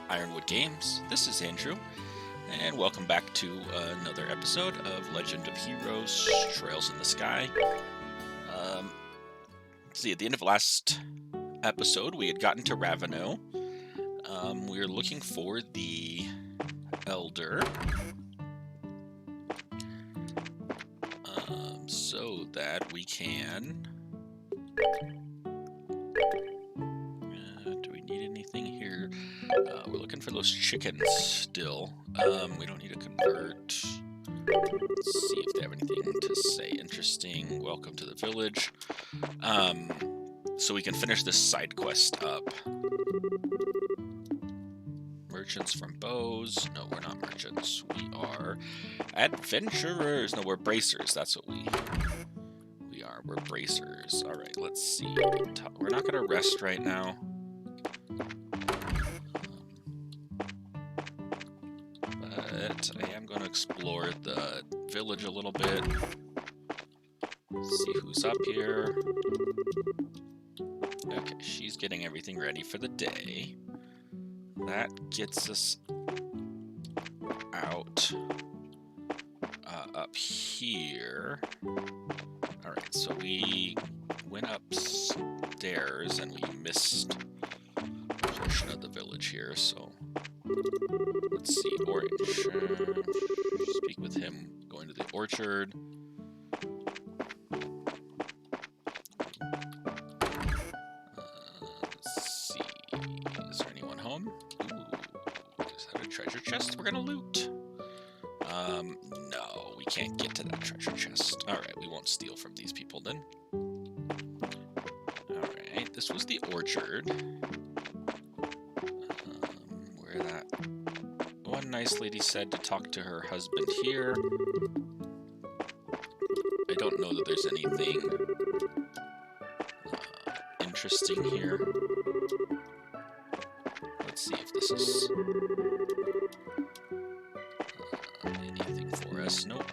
Ironwood Games. This is Andrew, and welcome back to another episode of Legend of Heroes: Trails in the Sky. Let's see, at the end of last episode, we had gotten to Raveno. We were looking for the Elder, so that we can. Do we need anything here? We're looking for those chickens still. We don't need to convert. Let's see if they have anything to say interesting. Welcome to the village. So we can finish this side quest up. Merchants from Bows. No, we're not merchants. We are adventurers. No, we're bracers. That's what we are. We're bracers. All right, let's see. We're not going to rest right now. But I am going to explore the village a little bit. See who's up here. Okay, she's getting everything ready for the day. That gets us out up here. Alright, so we went upstairs and we missed a portion of the village here, so let's see. Orange. Speak with him. Going to the orchard. Let's see. Is there anyone home? Ooh, is that a treasure chest we're gonna loot? No, we can't get to that treasure chest. Alright, we won't steal from these people then. Alright, this was the orchard. Where that one nice lady said to talk to her husband here. I don't know that there's anything interesting here. Let's see if this is anything for us. Nope.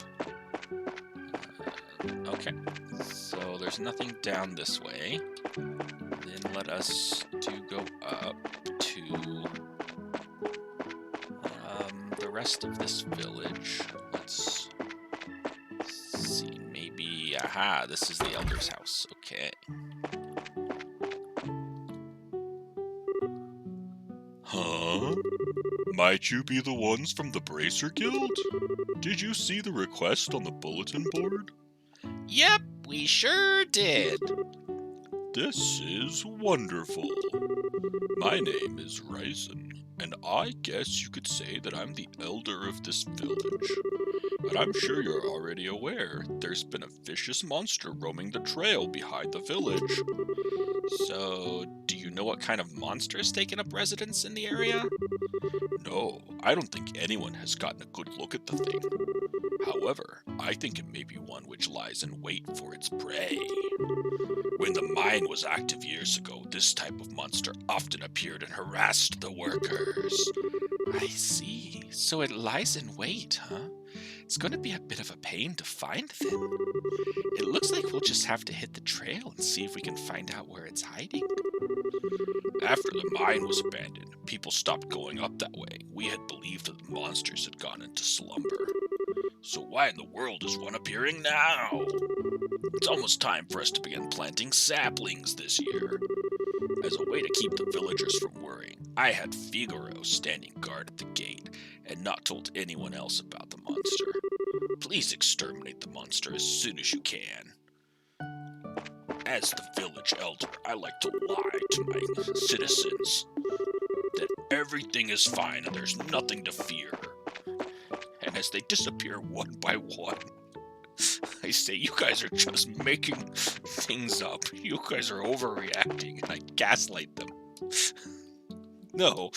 Okay, so there's nothing down this way. Then let us go up to the rest of this village. Let's see, maybe, aha, this is the Elder's house. Okay. Huh? Might you be the ones from the Bracer Guild? Did you see the request on the bulletin board? Yep, we sure did. This is wonderful. My name is Ryzen, and I guess you could say that I'm the elder of this village. But I'm sure you're already aware there's been a vicious monster roaming the trail behind the village. So, do you know what kind of monster has taken up residence in the area? No, I don't think anyone has gotten a good look at the thing. However, I think it may be one which lies in wait for its prey. When the mine was active years ago, this type of monster often appeared and harassed the workers. I see. So it lies in wait, huh? It's going to be a bit of a pain to find then. It looks like we'll just have to hit the trail and see if we can find out where it's hiding. After the mine was abandoned, people stopped going up that way. We had believed that the monsters had gone into slumber. So why in the world is one appearing now? It's almost time for us to begin planting saplings this year. As a way to keep the villagers from worrying, I had Figaro standing guard at the gate and not told anyone else about the monster. Please exterminate the monster as soon as you can. As the village elder, I like to lie to my citizens that everything is fine and there's nothing to fear. And as they disappear one by one, I say, you guys are just making things up. You guys are overreacting, and I gaslight them. No,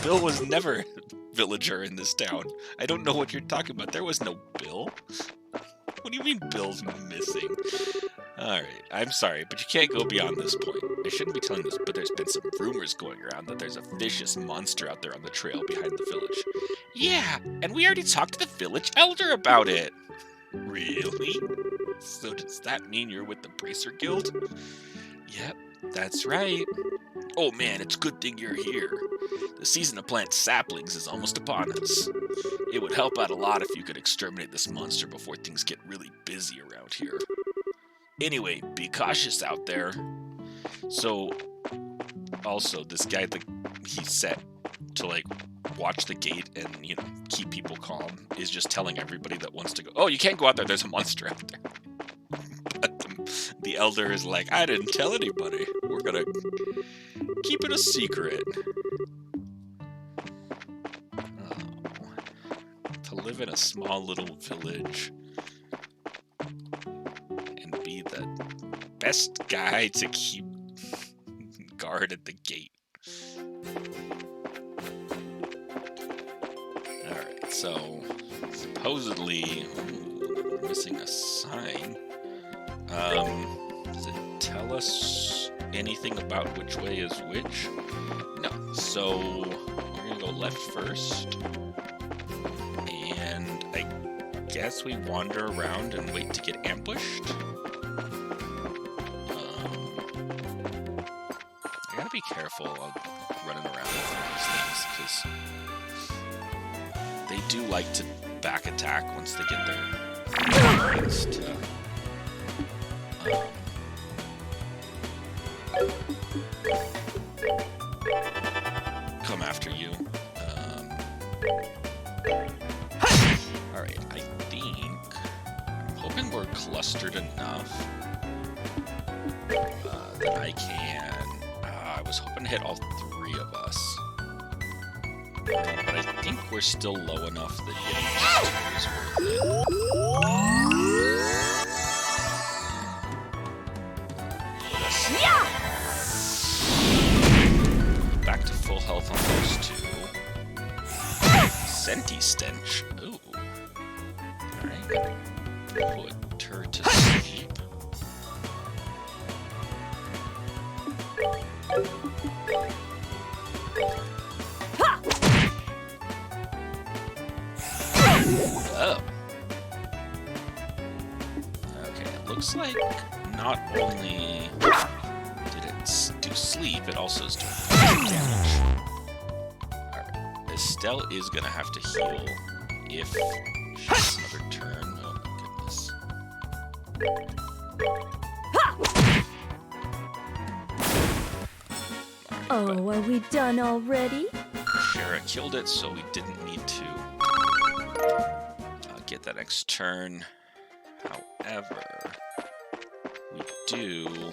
Bill was never a villager in this town. I don't know what you're talking about. There was no Bill. What do you mean Bill's missing? Alright, I'm sorry, but you can't go beyond this point. I shouldn't be telling this, but there's been some rumors going around that there's a vicious monster out there on the trail behind the village. Yeah, and we already talked to the village elder about it. Really? So does that mean you're with the Bracer Guild? Yep, That's right. Oh man, it's a good thing you're here. The season to plant saplings is almost upon us. It would help out a lot if you could exterminate this monster before things get really busy around here. Anyway, be cautious out there. So, also, this guy, he's set to, like, watch the gate and, you know, keep people calm, is just telling everybody that wants to go, oh, you can't go out there, there's a monster out there. But the elder is like, I didn't tell anybody. We're gonna keep it a secret. Oh, to live in a small little village and be the best guy to keep guard at the gate. Alright, so supposedly, ooh, we're missing a sign. Does it tell us anything about which way is which? No. So we're gonna go left first. And I guess we wander around and wait to get ambushed. I gotta be careful of running around with these things, because they do like to back attack once they get their minds to come after you. Alright, I'm hoping we're clustered enough that I can. I was hoping to hit all three of us. But I think we're still low enough that getting just two is worth it. Back to full health on those two. Senti stench. Ooh. Alright. Put her to sleep. Oh. Okay, it looks like not only did it do sleep, it also is doing damage. Alright, Estelle is gonna have to heal if she has another turn. Oh my goodness. Oh, are we done already? Shara killed it, so we didn't need to get that next turn. However, we do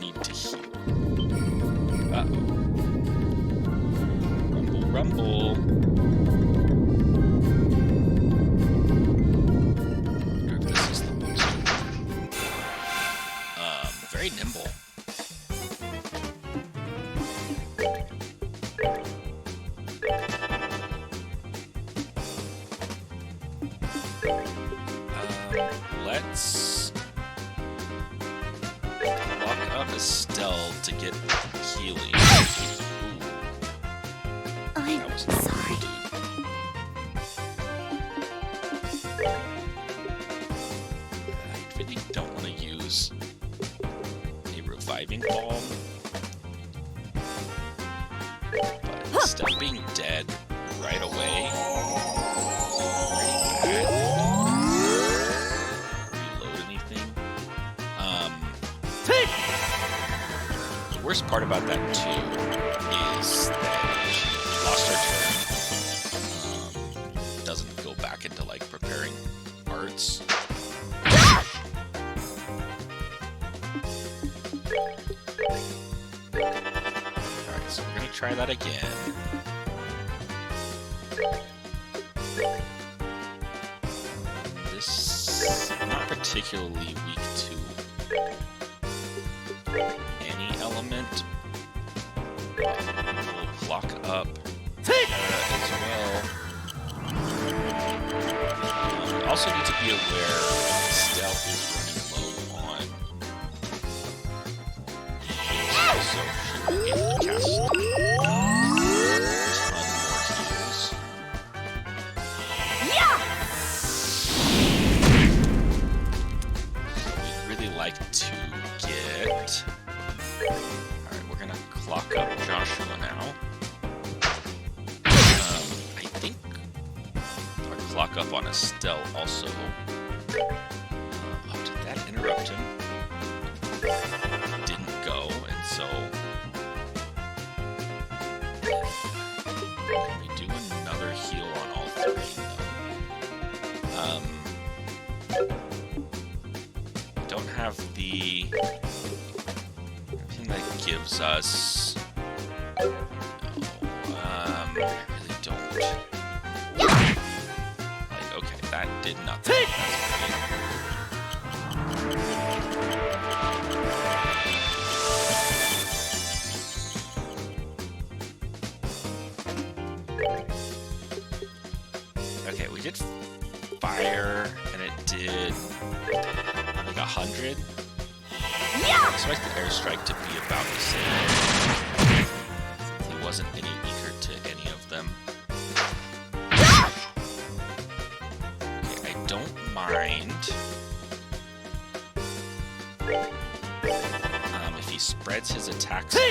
need to heal. Uh-oh. Rumble, rumble. I wonder if this is the most. Very nimble. Let's lock up Estelle to get healing. I'm sorry. I really don't want to use a reviving balm. But Estelle being dead right away. Pretty bad. The worst part about that too is that she lost her turn. Doesn't go back into like preparing arts. Alright, so we're gonna try that again. This is not particularly weak to any element. We'll block up as well. We also need to be aware Stealth is running low on. So she will be able to cast a ton more heals. So we'd really like to get clock up Joshua now. I think our clock up on Estelle also. Oh, did that interrupt him? Didn't go, and so. Can we do another heal on all three? Don't have the thing that gives us. No, I really don't. Like, okay, that did nothing. That's great. Okay, we did fire, and it did like 100. I expect the airstrike to be about the same. He wasn't any weaker to any of them. Okay, I don't mind if he spreads his attacks out.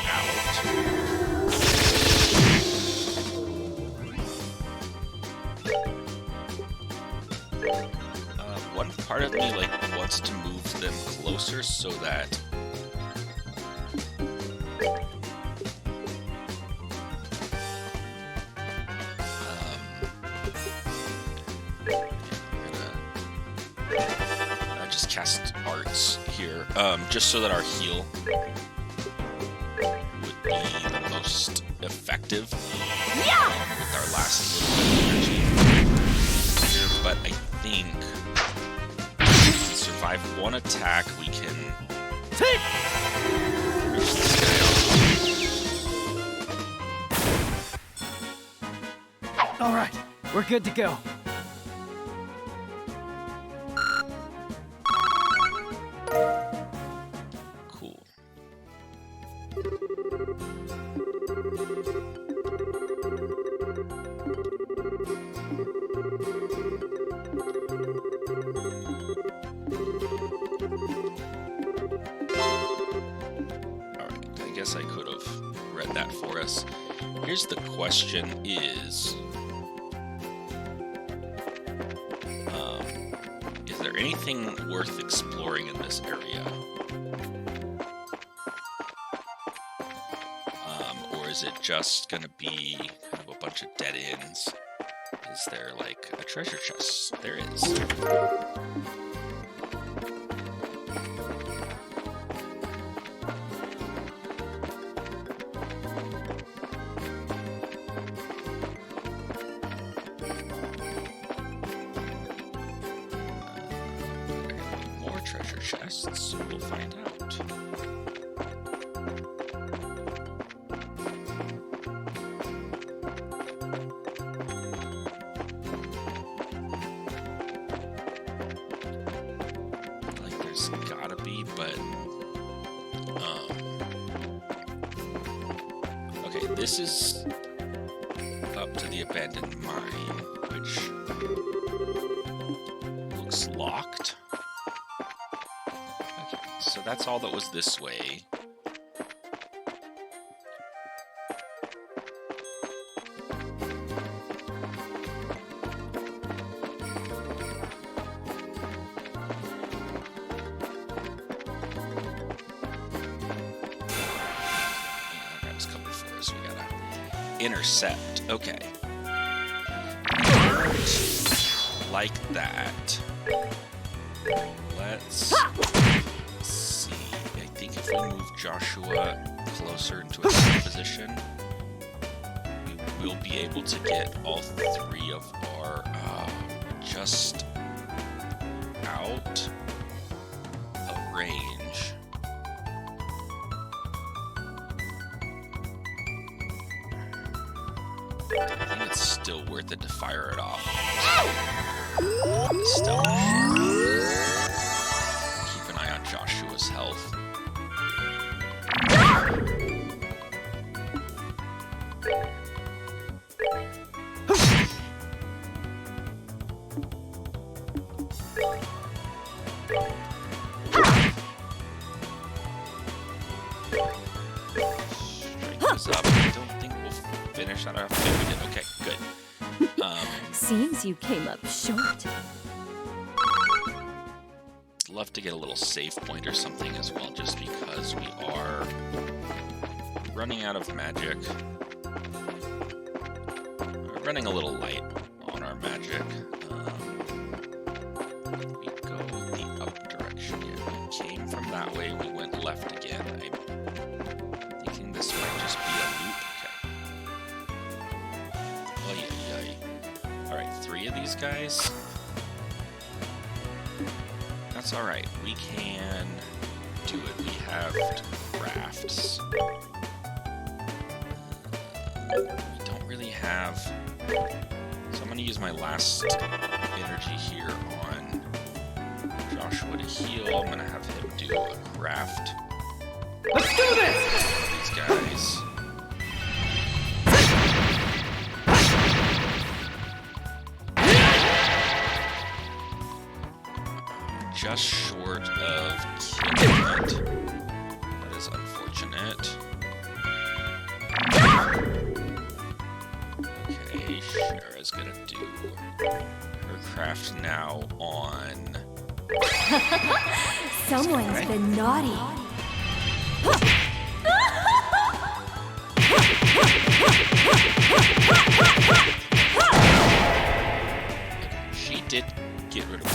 One part of me wants to move them closer so that just cast arts here, just so that our heal would be the most effective with our last little bit of energy here, but I think survive one attack, we can finish this guy off. All right, we're good to go. Cool. I guess I could have read that for us. Here's the question is there anything worth exploring in this area? Or is it just going to be kind of a bunch of dead ends? Is there like a treasure chest? There is. Treasure chests, so we'll find out. Like there's gotta be, but okay, this is up to the abandoned mine, which looks locked. So that's all that was this way. That was coming for us. We gotta intercept. Okay. Like that. Let's see. I think if we move Joshua closer into a safe position, we will be able to get all three of our just out of range. I think it's still worth it to fire it off. Stealth. Keep an eye on Joshua's health. Strike is up. I don't think we'll finish that off. Yeah, we did. Okay, good. Seems you came up short. Love to get a little save point or something as well, just because we are running out of magic. We're running a little light on our magic. We go the up direction. Yeah, we came from that way. We went left again. I'm thinking this might just be a loop. Okay. All right, 3 of these guys. That's all right. We can do it. We have crafts. We don't really have... So I'm going to use my last energy here on Joshua to heal. I'm going to have him do a craft. Let's do this! These guys. Just short of killing it. That is unfortunate. Okay, Shara's gonna do her craft now on... Someone's been naughty. She did get rid of her.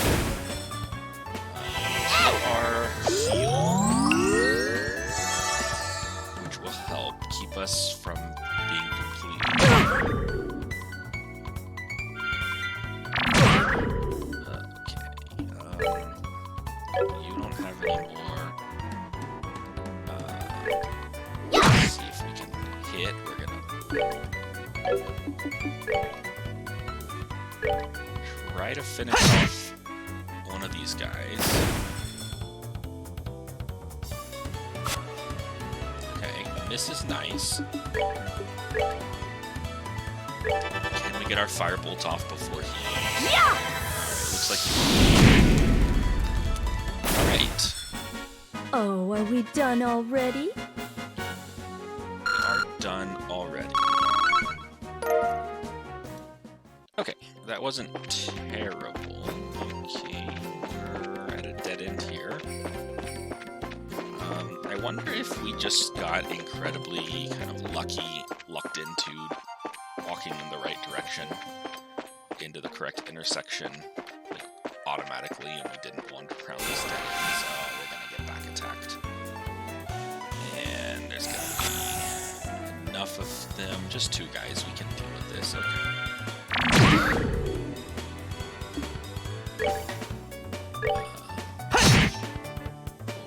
Our heal, which will help keep us from being completely... Okay, you don't have any more. Let's see if we can hit. We're gonna try to finish off one of these guys. This is nice. Can we get our firebolt off before he... Yeah! Alright, looks like... Alright. Oh, are we done already? We are done already. Okay, that wasn't terrible. Okay, we're at a dead end here. I wonder if we just got incredibly kind of lucked into walking in the right direction, into the correct intersection, like, automatically, and we didn't wander around these things. We're gonna get back attacked. And there's gonna be enough of them. Just 2 guys, we can deal with this, okay.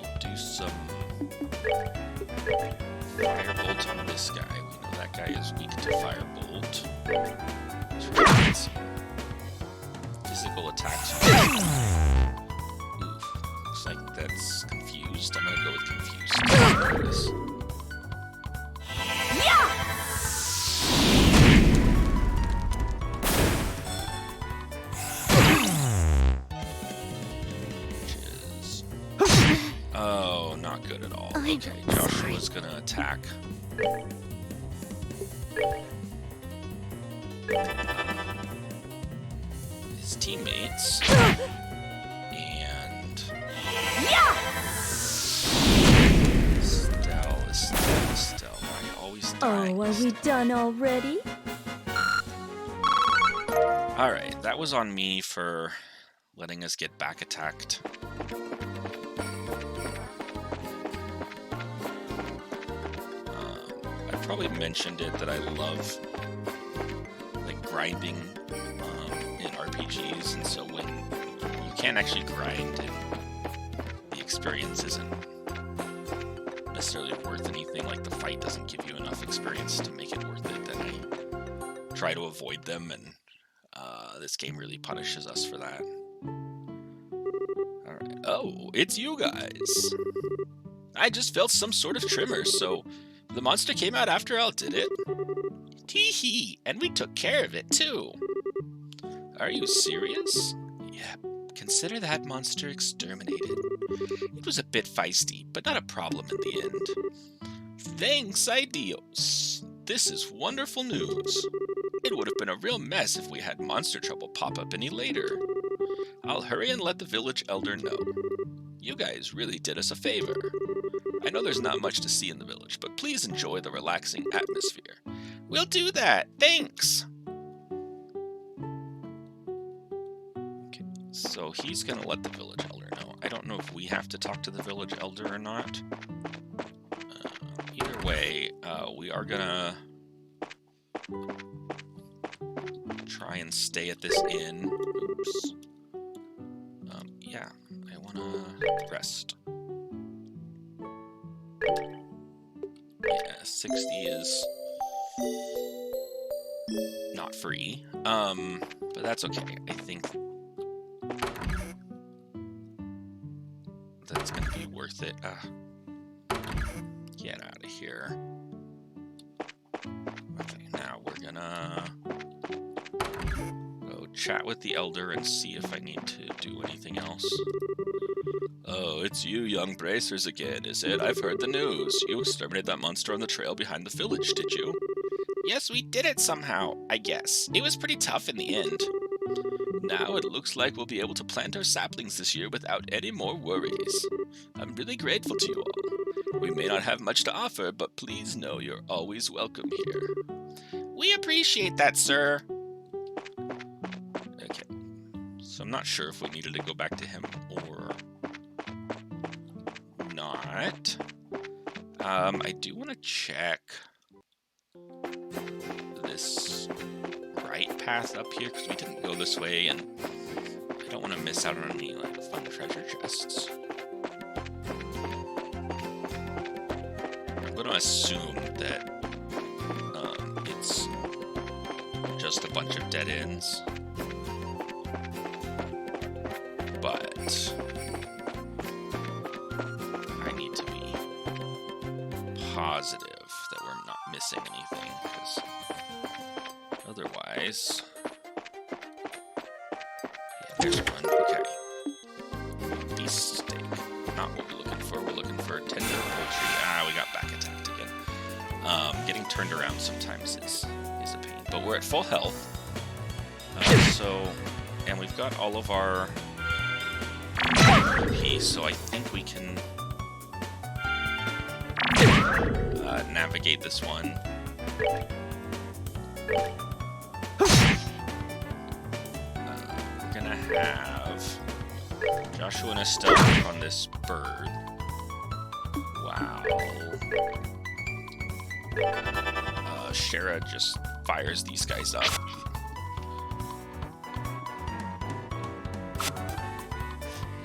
We'll do some firebolt on this guy. We know that guy is weak to firebolt. Physical attacks. Oof. Looks like that's confused. I'm gonna go with confused. Oh, not good at all. Okay, Joshua's gonna attack. His teammates. And... Estelle. Why are you always dying? Oh, are we done already? Alright, that was on me for letting us get back attacked. I probably mentioned it that I love like grinding in RPGs, and so when you can't actually grind and the experience isn't necessarily worth anything, like the fight doesn't give you enough experience to make it worth it, then I try to avoid them, and this game really punishes us for that. Alright. Oh, it's you guys! I just felt some sort of tremor, so the monster came out after all, did it? Tee-hee, and we took care of it, too. Are you serious? Yeah, consider that monster exterminated. It was a bit feisty, but not a problem in the end. Thanks, Ideos. This is wonderful news. It would have been a real mess if we had monster trouble pop up any later. I'll hurry and let the village elder know. You guys really did us a favor. I know there's not much to see in the village, but please enjoy the relaxing atmosphere. We'll do that. Thanks. Okay, so he's going to let the village elder know. I don't know if we have to talk to the village elder or not. Either way, we are going to try and stay at this inn. Oops. Yeah, I want to rest. Yeah, 60 is not free. But that's okay. I think that's gonna be worth it. Get out of here. Okay, now we're gonna go chat with the elder and see if I need to do anything else. Oh, it's you young bracers again, is it? I've heard the news. You exterminated that monster on the trail behind the village, did you? Yes, we did it somehow, I guess. It was pretty tough in the end. Now it looks like we'll be able to plant our saplings this year without any more worries. I'm really grateful to you all. We may not have much to offer, but please know you're always welcome here. We appreciate that, sir. Okay. So I'm not sure if we needed to go back to him or not. I do want to check this right path up here because we didn't go this way, and I don't want to miss out on any like fun treasure chests. I'm going to assume that it's just a bunch of dead ends, but I need to be positive that we're not missing anything, because otherwise... Yeah, there's one. Okay. Beast steak. Not what we're looking for. We're looking for tender poultry. Ah, we got back attacked again. Getting turned around sometimes is a pain. But we're at full health. And we've got all of our PP, so I think we can navigate this one. We're gonna have Joshua and Estelle on this bird. Wow. Shara just fires these guys up.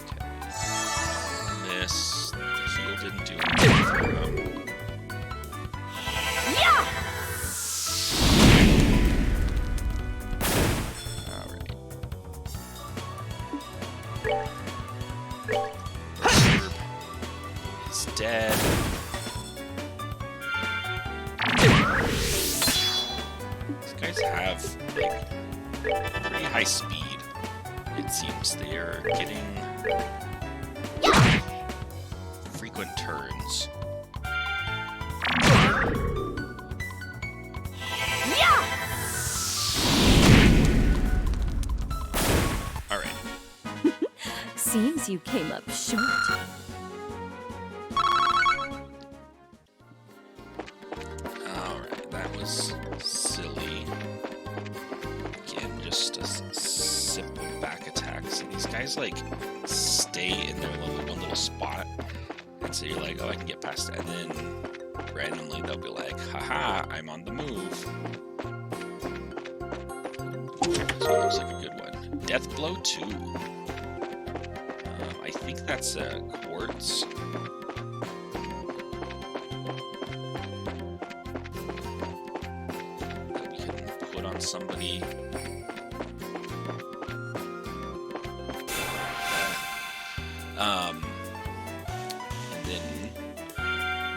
Okay. Miss. The heal didn't do anything for him. Dead. These guys have like pretty high speed. It seems they are getting frequent turns. All right. Seems you came up short. Silly. Again, just a simple back attack. So these guys like stay in their one little spot, and so you're like, oh, I can get past it, and then randomly they'll be like, haha, I'm on the move. This one looks like a good one. Death Blow 2. I think that's a quartz. Somebody. And then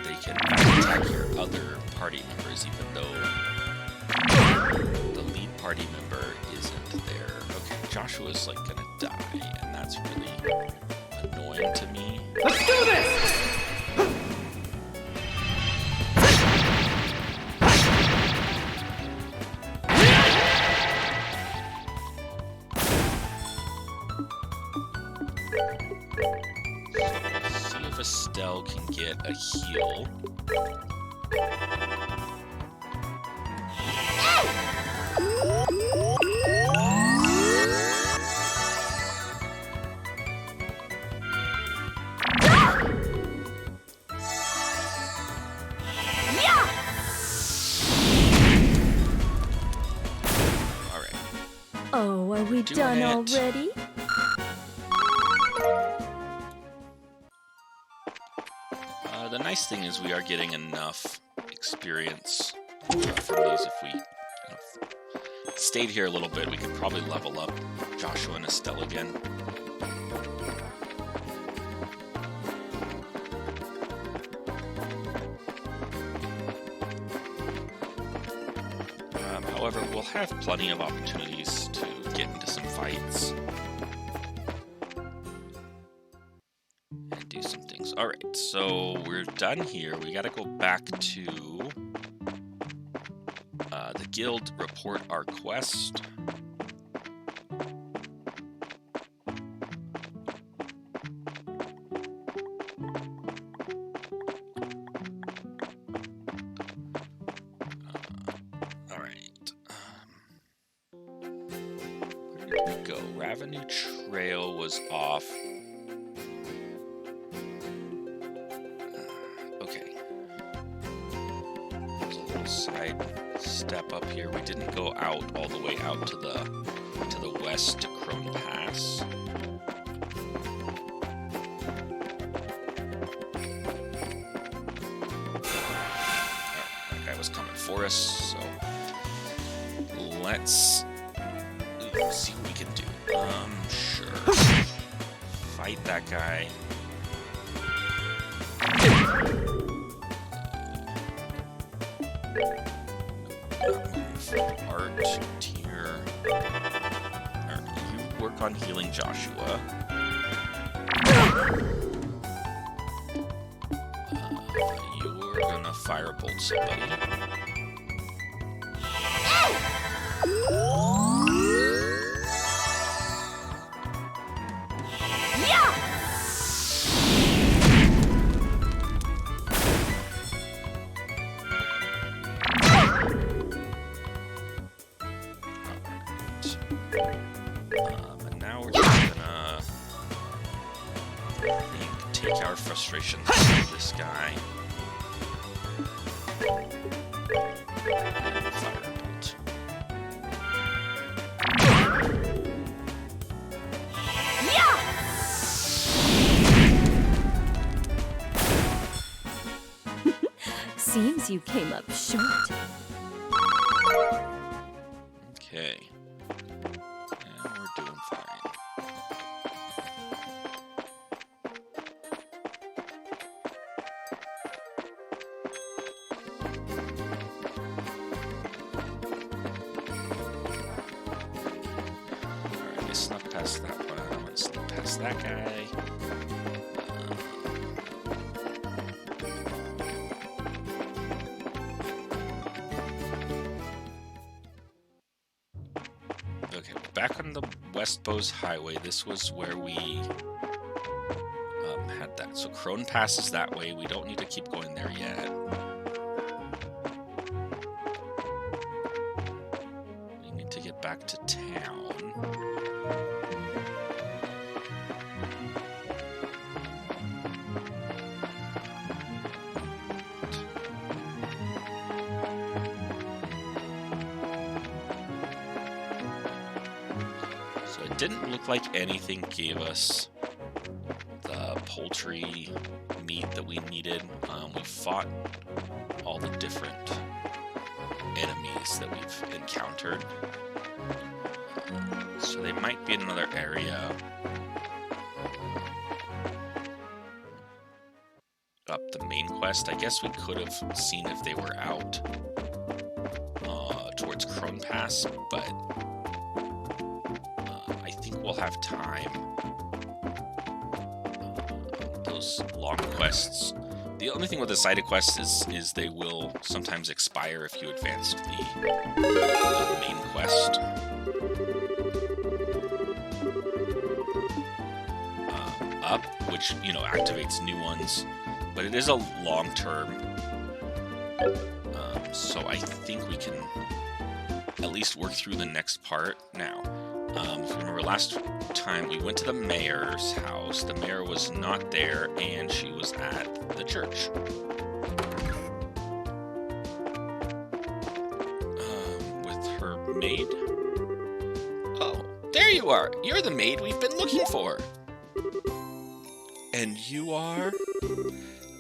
they can attack your other party members, even though the lead party member isn't there. Okay, Joshua's like gonna die, and that's really annoying to me. Let's do this! can get a heal. Alright. Oh, are we Doing done it. already? The nice thing is we are getting enough experience from these. If we stayed here a little bit, we could probably level up Joshua and Estelle again. However, we'll have plenty of opportunities to get into some fights and do some things. Alright, so we're done here. We gotta go back to the guild, report our quest. Alright. Where did we go? Ravenue Trail was off. Okay. There's a little side step up here. We didn't go out all the way out to the west to Crone Pass. That guy was coming for us, so let's see what we can do. Sure. Fight that guy. Art tier. You work on healing Joshua. You're gonna firebolt somebody. And now we're just gonna, I think, take our frustrations out of this guy. And firebolt. Seems you came up short. Okay. And we're doing fine. Alright, I snuck past that one. I'm gonna sneak past that guy. Okay, we're back on the West Bowes Highway. This was where we had that. So Crone Pass is that way. We don't need to keep going there yet. We need to get back to town. So it didn't look like anything gave us the poultry meat that we needed. We fought all the different enemies that we've encountered. So they might be in another area. Up the main quest. I guess we could have seen if they were out towards Crone Pass, but I think we'll have time. Those long quests. The only thing with the side quests is they will sometimes expire if you advance the main quest. Up, which, you know, activates new ones. but it is a long term. So I think we can at least work through the next part now. If you remember last time we went to the mayor's house, the mayor was not there and she was at the church. With her maid. Oh, there you are. You're the maid we've been looking for. And you are?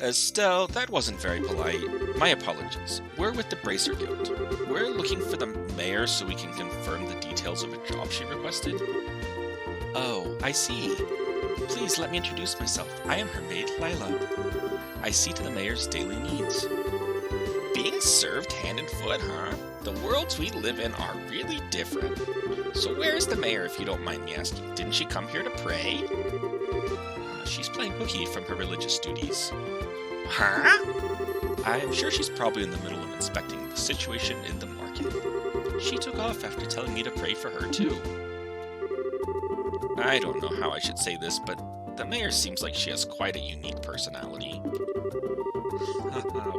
Estelle, that wasn't very polite. My apologies. We're with the Bracer Guild. We're looking for the mayor so we can confirm the details of a job she requested. Oh, I see. Please let me introduce myself. I am her maid, Lila. I see to the mayor's daily needs. Being served hand and foot, huh? The worlds we live in are really different. So where is the mayor, if you don't mind me asking? Didn't she come here to pray? She's playing hooky from her religious duties. Huh? I'm sure she's probably in the middle of inspecting the situation in the market. She took off after telling me to pray for her, too. I don't know how I should say this, but the mayor seems like she has quite a unique personality.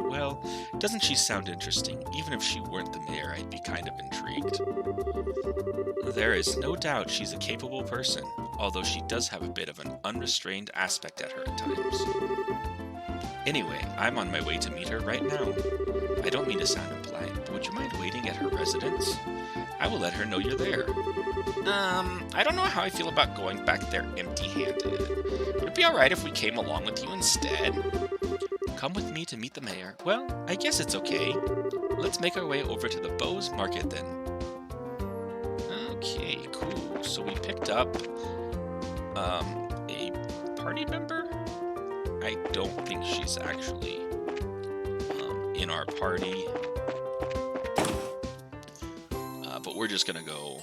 Well, doesn't she sound interesting? Even if she weren't the mayor, I'd be kind of intrigued. There is no doubt she's a capable person, although she does have a bit of an unrestrained aspect at her at times. Anyway, I'm on my way to meet her right now. I don't mean to sound impolite, but would you mind waiting at her residence? I will let her know you're there. I don't know how I feel about going back there empty-handed. Would it be alright if we came along with you instead? Come with me to meet the mayor. Well, I guess it's okay. Let's make our way over to the Bowes Market then. Okay, cool. So we picked up a party member? I don't think she's actually in our party. But we're just gonna go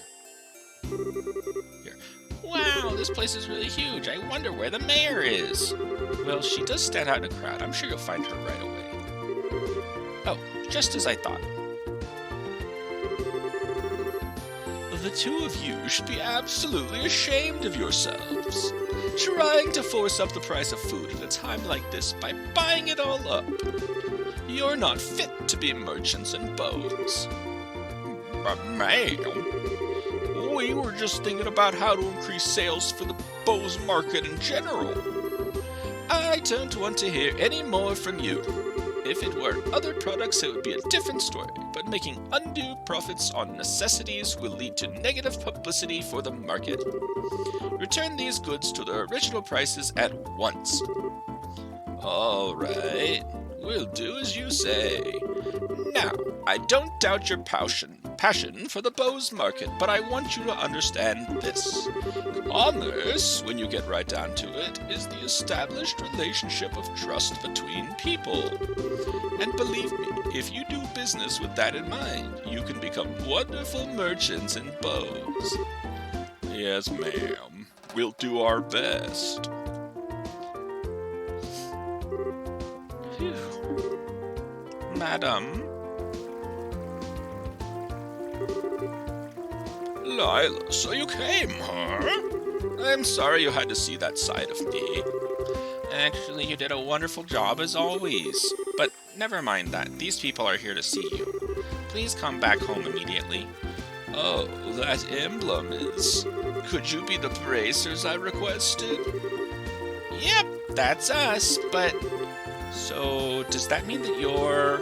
here. Wow, this place is really huge. I wonder where the mayor is. Well, she does stand out in a crowd. I'm sure you'll find her right away. Oh, just as I thought. The two of you should be absolutely ashamed of yourselves. Trying to force up the price of food at a time like this by buying it all up. You're not fit to be merchants in Bowes. Ma'am, we were just thinking about how to increase sales for the Bowes Market in general. I don't want to hear any more from you. If it were other products, it would be a different story, but making undue profits on necessities will lead to negative publicity for the market. Return these goods to their original prices at once. All right, we'll do as you say. Now, I don't doubt your passion for the Bowes Market, but I want you to understand this. Commerce, when you get right down to it, is the established relationship of trust between people. And believe me, if you do business with that in mind, you can become wonderful merchants in Bowes. Yes, ma'am. We'll do our best. Phew. Madam. Lila, so you came, huh? I'm sorry you had to see that side of me. Actually, you did a wonderful job as always. But never mind that. These people are here to see you. Please come back home immediately. Oh, that emblem is... Could you be the bracers I requested? Yep, that's us, but... So, does that mean that you're...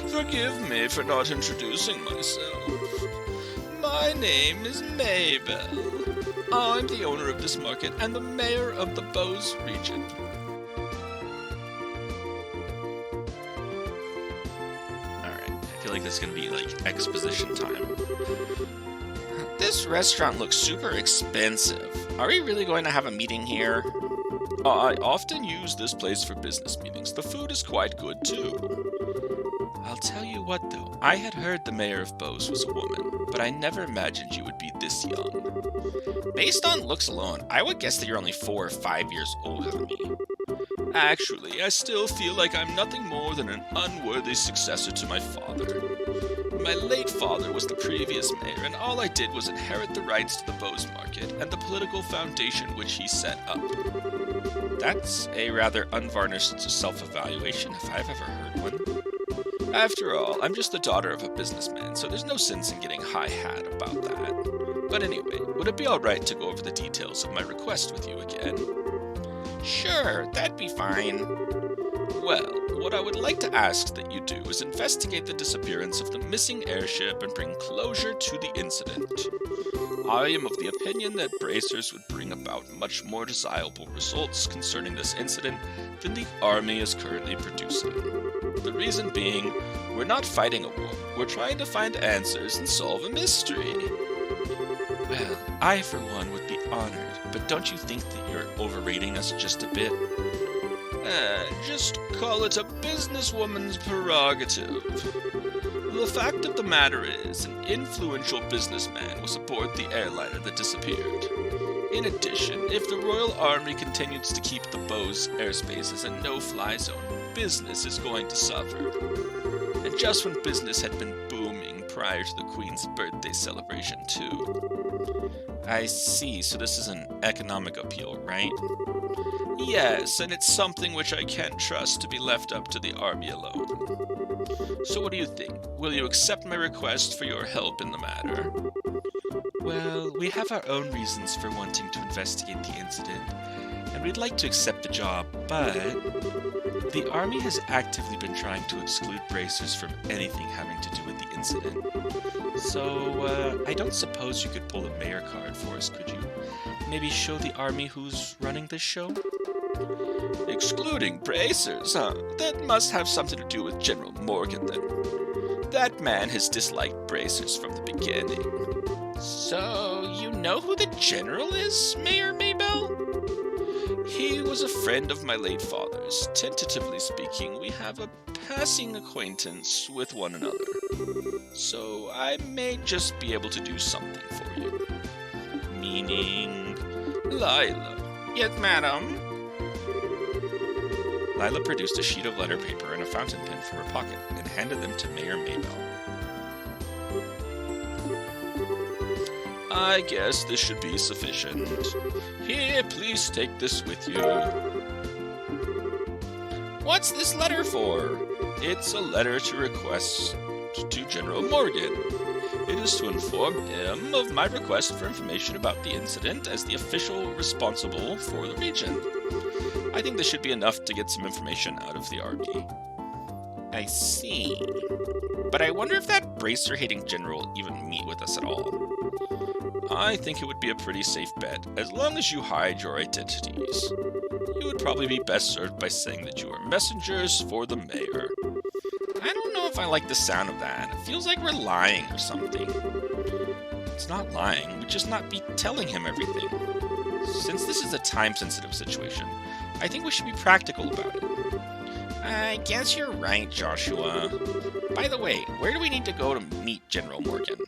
Forgive me for not introducing myself. My name is Maybell. I'm the owner of this market and the mayor of the Bowes region. Alright, I feel like this is going to be like exposition time. This restaurant looks super expensive. Are we really going to have a meeting here? I often use this place for business meetings. The food is quite good too. I'll tell you what though, I had heard the mayor of Bowes was a woman, but I never imagined you would be this young. Based on looks alone, I would guess that you're only 4 or 5 years older than me. Actually, I still feel like I'm nothing more than an unworthy successor to my father. My late father was the previous mayor, and all I did was inherit the rights to the Bose Market and the political foundation which he set up. That's a rather unvarnished self-evaluation, if I've ever heard one. After all, I'm just the daughter of a businessman, so there's no sense in getting high-hat about that. But anyway, would it be alright to go over the details of my request with you again? Sure, that'd be fine. Well, what I would like to ask that you do is investigate the disappearance of the missing airship and bring closure to the incident. I am of the opinion that bracers would bring about much more desirable results concerning this incident than the army is currently producing. The reason being, we're not fighting a war, we're trying to find answers and solve a mystery. Well, I for one would be honored, but don't you think that you're overrating us just a bit? Just call it a businesswoman's prerogative. The fact of the matter is, an influential businessman was aboard the airliner that disappeared. In addition, if the Royal Army continues to keep the Bose airspace as a no-fly zone, business is going to suffer. And just when business had been booming prior to the Queen's birthday celebration, too. I see, so this is an economic appeal, right? Yes, and it's something which I can't trust to be left up to the army alone. So what do you think? Will you accept my request for your help in the matter? Well, we have our own reasons for wanting to investigate the incident, and we'd like to accept the job, but the army has actively been trying to exclude bracers from anything having to do with the incident. So, I don't suppose you could pull a mayor card for us, could you? Maybe show the army who's running this show? Excluding bracers, huh? That must have something to do with General Morgan, then. That man has disliked bracers from the beginning. So, you know who the general is, Mayor Maybell? He was a friend of my late father's. Tentatively speaking, we have a passing acquaintance with one another. So, I may just be able to do something for you. Meaning, Lila. Yes, madam. Lila produced a sheet of letter paper and a fountain pen from her pocket and handed them to Mayor Maybell. I guess this should be sufficient. Here, please take this with you. What's this letter for? It's a letter to request to General Morgan. It is to inform him of my request for information about the incident as the official responsible for the region. I think this should be enough to get some information out of the army. I see. But I wonder if that bracer-hating general even meet with us at all. I think it would be a pretty safe bet, as long as you hide your identities. You would probably be best served by saying that you are messengers for the mayor. I don't know if I like the sound of that. It feels like we're lying or something. It's not lying, we'd just not be telling him everything. Since this is a time-sensitive situation, I think we should be practical about it. I guess you're right, Joshua. By the way, where do we need to go to meet General Morgan?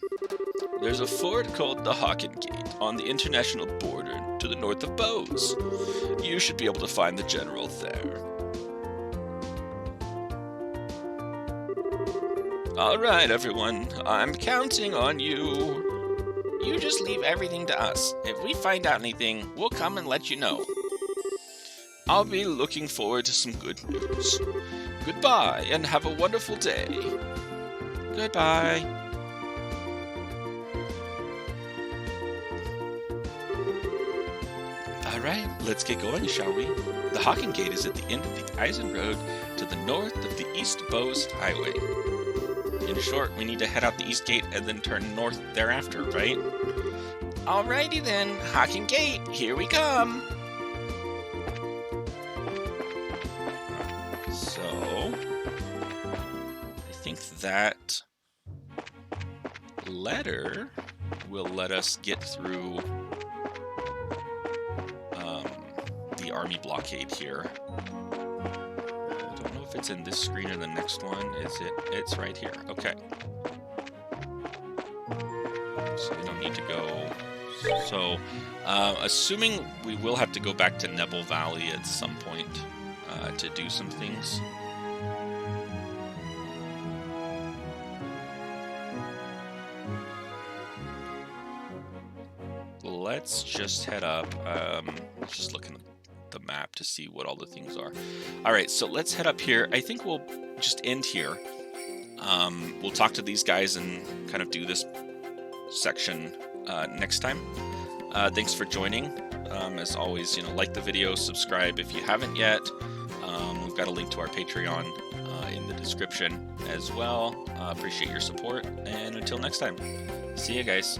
There's a fort called the Hawken Gate on the international border to the north of Bose. You should be able to find the general there. Alright, everyone. I'm counting on you. You just leave everything to us. If we find out anything, we'll come and let you know. I'll be looking forward to some good news. Goodbye, and have a wonderful day. Goodbye. Alright, let's get going, shall we? The Hawken Gate is at the end of the Eisen Road to the north of the East Bose Highway. In short, we need to head out the East Gate and then turn north thereafter, right? Alrighty then, Hawken Gate, here we come! So, I think that letter will let us get through the army blockade here. I don't know if it's in this screen or the next one. Is it? It's right here. Okay. So we don't need to go So, assuming we will have to go back to Nebel Valley at some point to do some things. Let's just head up. Just looking at the map to see what all the things are. All right, so let's head up here. I think we'll just end here. We'll talk to these guys and kind of do this section next time. Thanks for joining. As always, like the video, subscribe if you haven't yet. We've got a link to our Patreon in the description as well. Appreciate your support, and until next time, see you guys.